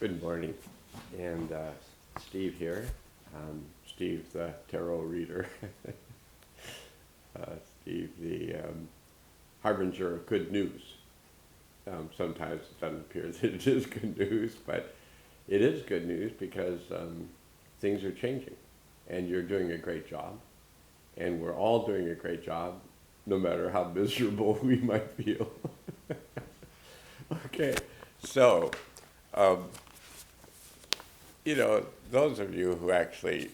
Good morning, and Steve here. Steve, the tarot reader. Steve, the harbinger of good news. Sometimes it doesn't appear that it is good news, but it is good news because things are changing, and you're doing a great job, and we're all doing a great job, no matter how miserable we might feel. Okay, so um, those of you who actually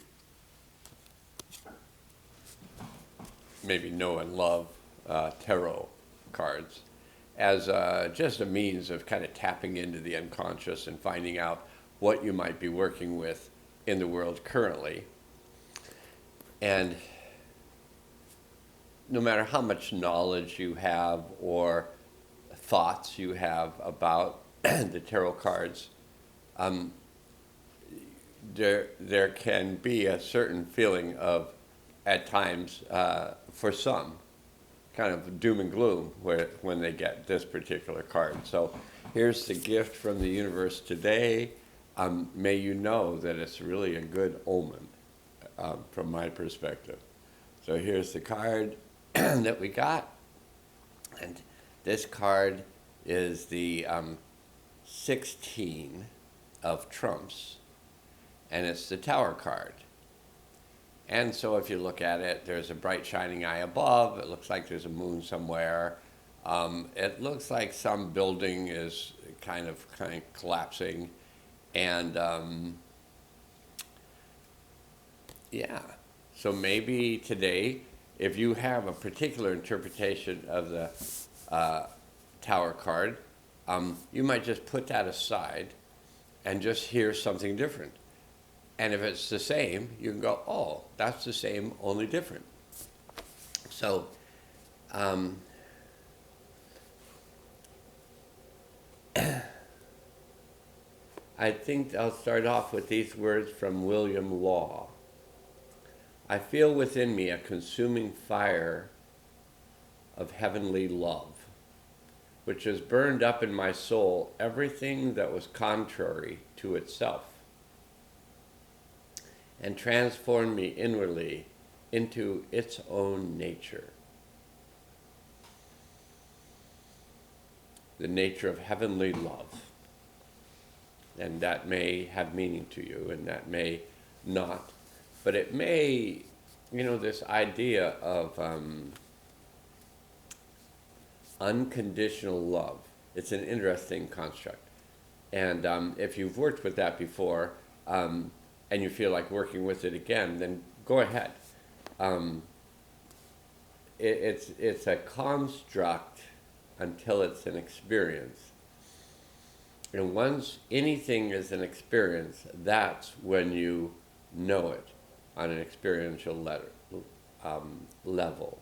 maybe know and love tarot cards as just a means of kind of tapping into the unconscious and finding out what you might be working with in the world currently. And no matter how much knowledge you have or thoughts you have about the tarot cards, um, there can be a certain feeling of, at times, for some, kind of doom and gloom when they get this particular card. So here's the gift from the universe today. May you know that it's really a good omen from my perspective. So here's the card that we got. And this card is the 16 of trumps. And it's the Tower card. And so if you look at it, there's a bright shining eye above. It looks like there's a moon somewhere. It looks like some building is kind of collapsing. And yeah, so maybe today, if you have a particular interpretation of the Tower card, you might just put that aside and just hear something different. And if it's the same, you can go, oh, that's the same, only different. So, I think I'll start off with these words from William Law. I feel within me a consuming fire of heavenly love, which has burned up in my soul everything that was contrary to itself, and transformed me inwardly into its own nature. The nature of heavenly love. And that may have meaning to you, and that may not. But it may, this idea of unconditional love. It's an interesting construct. And if you've worked with that before, and you feel like working with it again, then go ahead. It's a construct until it's an experience. And once anything is an experience, that's when you know it on an experiential level.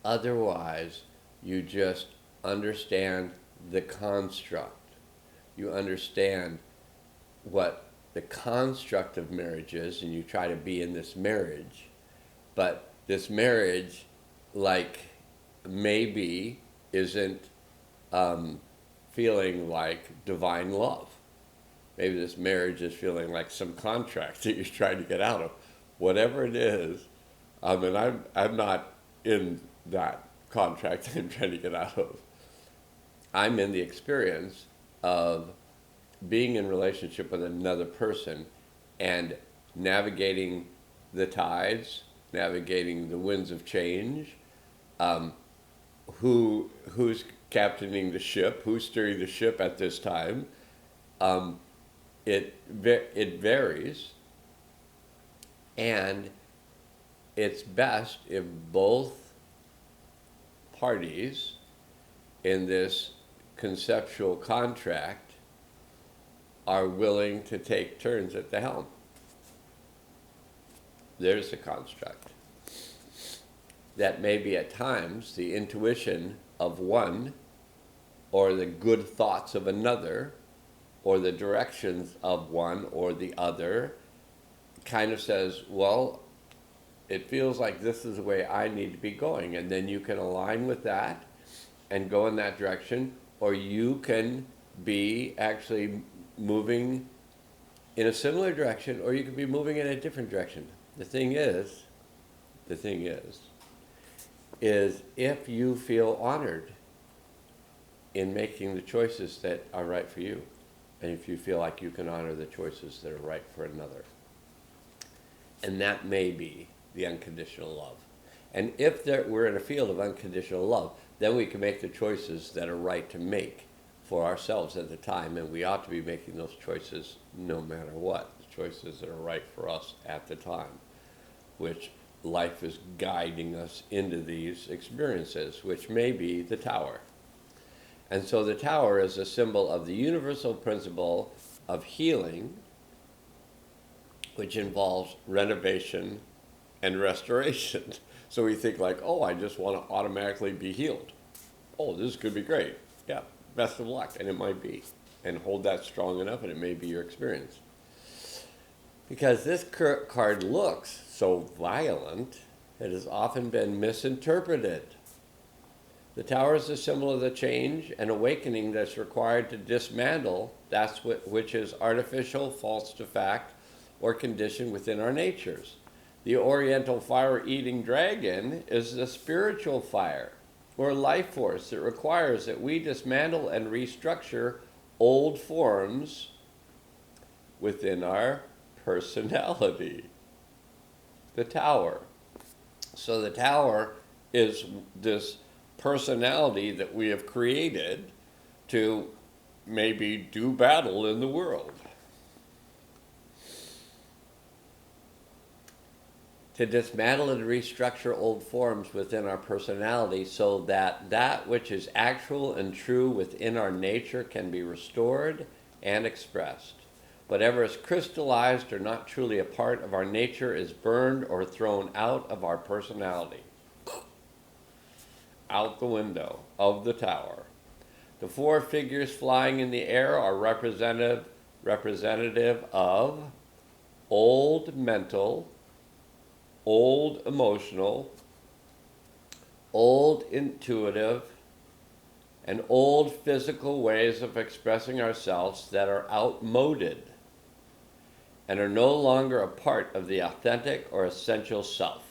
Otherwise, you just understand the construct. You understand what the construct of marriage is, and you try to be in this marriage. But this marriage, maybe isn't feeling like divine love. Maybe this marriage is feeling like some contract that you're trying to get out of. Whatever it is, and I'm not in that contract I'm trying to get out of. I'm in the experience of being in relationship with another person and navigating the tides, navigating the winds of change, who's captaining the ship, who's steering the ship at this time. It varies, and it's best if both parties in this conceptual contract are willing to take turns at the helm. There's the construct. That may be at times the intuition of one, or the good thoughts of another, or the directions of one or the other, kind of says, well, it feels like this is the way I need to be going. And then you can align with that and go in that direction, or you can be actually moving in a similar direction, or you could be moving in a different direction. The thing is, if you feel honored in making the choices that are right for you, and if you feel like you can honor the choices that are right for another. And that may be the unconditional love. And if we're in a field of unconditional love, then we can make the choices that are right to make for ourselves at the time, and we ought to be making those choices no matter what, the choices that are right for us at the time, which life is guiding us into these experiences, which may be the tower. And so the tower is a symbol of the universal principle of healing, which involves renovation and restoration. So we think like, oh, I just want to automatically be healed. Oh, this could be great. Yeah, best of luck. And it might be. And hold that strong enough and it may be your experience. Because this card looks so violent, it has often been misinterpreted. The tower is a symbol of the change and awakening that's required to dismantle which is artificial, false to fact, or conditioned within our natures. The Oriental fire-eating dragon is the spiritual fire, or life force that requires that we dismantle and restructure old forms within our personality. The tower. So the tower is this personality that we have created to maybe do battle in the world. To dismantle and restructure old forms within our personality so that which is actual and true within our nature can be restored and expressed. Whatever is crystallized or not truly a part of our nature is burned or thrown out of our personality. Out the window of the tower. The four figures flying in the air are representative of old mental, old emotional, old intuitive, and old physical ways of expressing ourselves that are outmoded and are no longer a part of the authentic or essential self.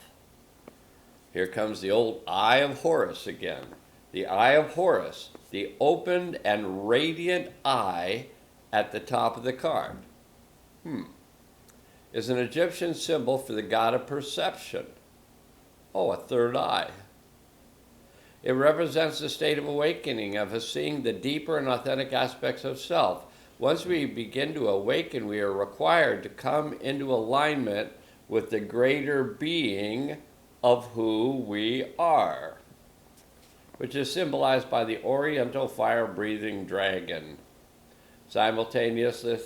Here comes the old Eye of Horus again. The Eye of Horus, the opened and radiant eye at the top of the card, is an Egyptian symbol for the god of perception. Oh, a third eye. It represents the state of awakening, of us seeing the deeper and authentic aspects of self. Once we begin to awaken, we are required to come into alignment with the greater being of who we are, which is symbolized by the Oriental fire-breathing dragon. Simultaneously,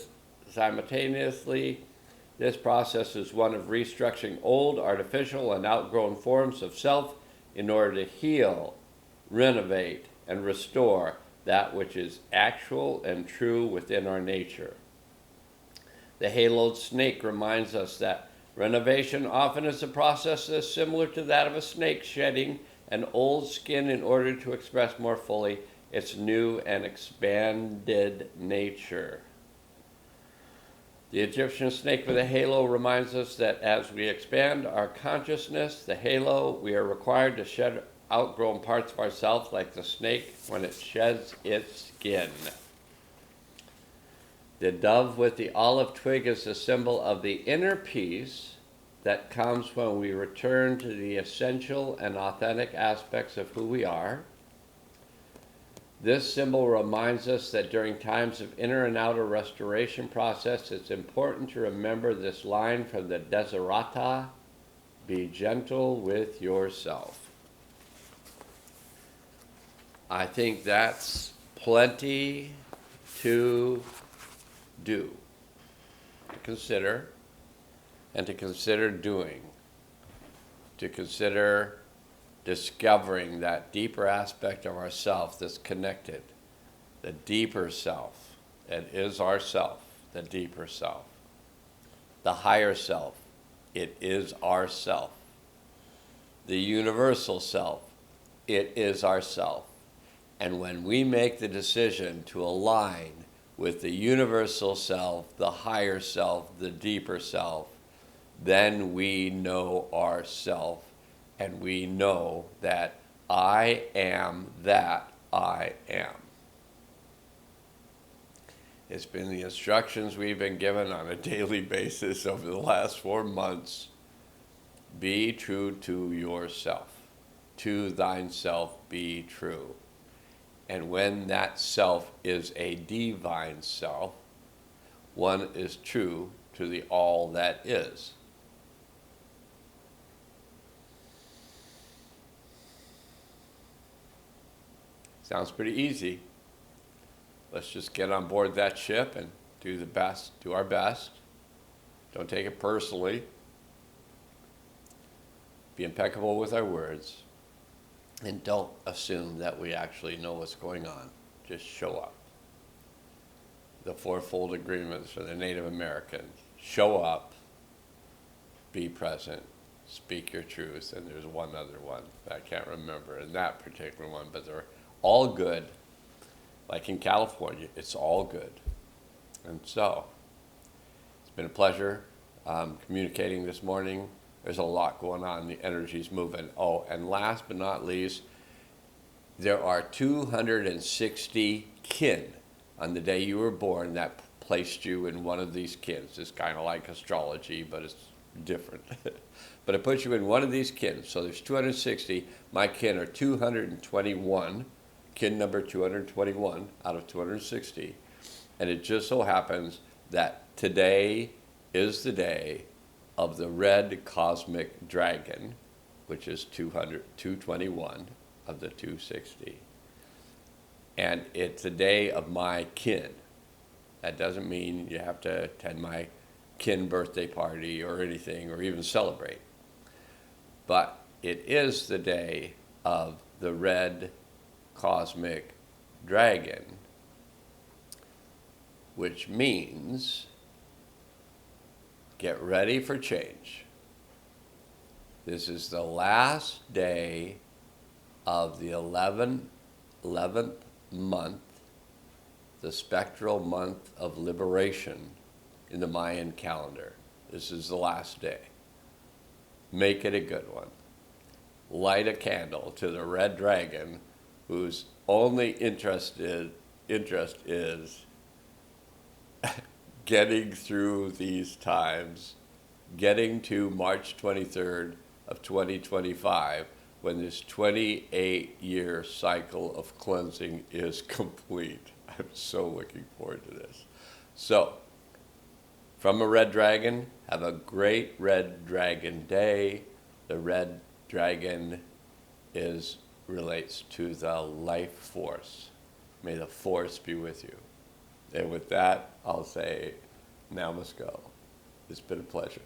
this process is one of restructuring old, artificial, and outgrown forms of self in order to heal, renovate, and restore that which is actual and true within our nature. The haloed snake reminds us that renovation often is a process that's similar to that of a snake shedding an old skin in order to express more fully its new and expanded nature. The Egyptian snake with a halo reminds us that as we expand our consciousness, the halo, we are required to shed outgrown parts of ourselves like the snake when it sheds its skin. The dove with the olive twig is a symbol of the inner peace that comes when we return to the essential and authentic aspects of who we are. This symbol reminds us that during times of inner and outer restoration process, it's important to remember this line from the Desiderata, be gentle with yourself. I think that's plenty to do, to consider, and to consider doing, to consider discovering that deeper aspect of ourself that's connected, the deeper self that is ourself, the deeper self, the higher self, it is ourself, the universal self, it is ourself. And when we make the decision to align with the universal self, the higher self, the deeper self, then we know ourself, and we know that I am that I am. It's been the instructions we've been given on a daily basis over the last 4 months. Be true to yourself. To thine self be true. And when that self is a divine self, one is true to the all that is. Sounds pretty easy. Let's just get on board that ship and do our best. Don't take it personally. Be impeccable with our words. And don't assume that we actually know what's going on. Just show up. The fourfold agreements for the Native Americans. Show up, be present, speak your truth, and there's one other one that I can't remember in that particular one, but they're all good. Like in California, it's all good. And so, it's been a pleasure communicating this morning. There's a lot going on. The energy's moving. Oh, and last but not least, there are 260 kin on the day you were born that placed you in one of these kins. It's kind of like astrology, but it's different. But it puts you in one of these kin. So there's 260. My kin are 221. Kin number 221 out of 260. And it just so happens that today is the day of the red cosmic dragon, which is 221 of the 260. And it's the day of my kin. That doesn't mean you have to attend my kin birthday party or anything, or even celebrate. But it is the day of the red cosmic dragon, which means get ready for change. This is the last day of the 11th month, the spectral month of liberation in the Mayan calendar. This is the last day. Make it a good one. Light a candle to the red dragon, whose only interest is getting through these times, getting to March 23rd of 2025, when this 28-year cycle of cleansing is complete. I'm so looking forward to this. So, from a red dragon, have a great red dragon day. The red dragon relates to the life force. May the force be with you. And with that, I'll say, namaskar. It's been a pleasure.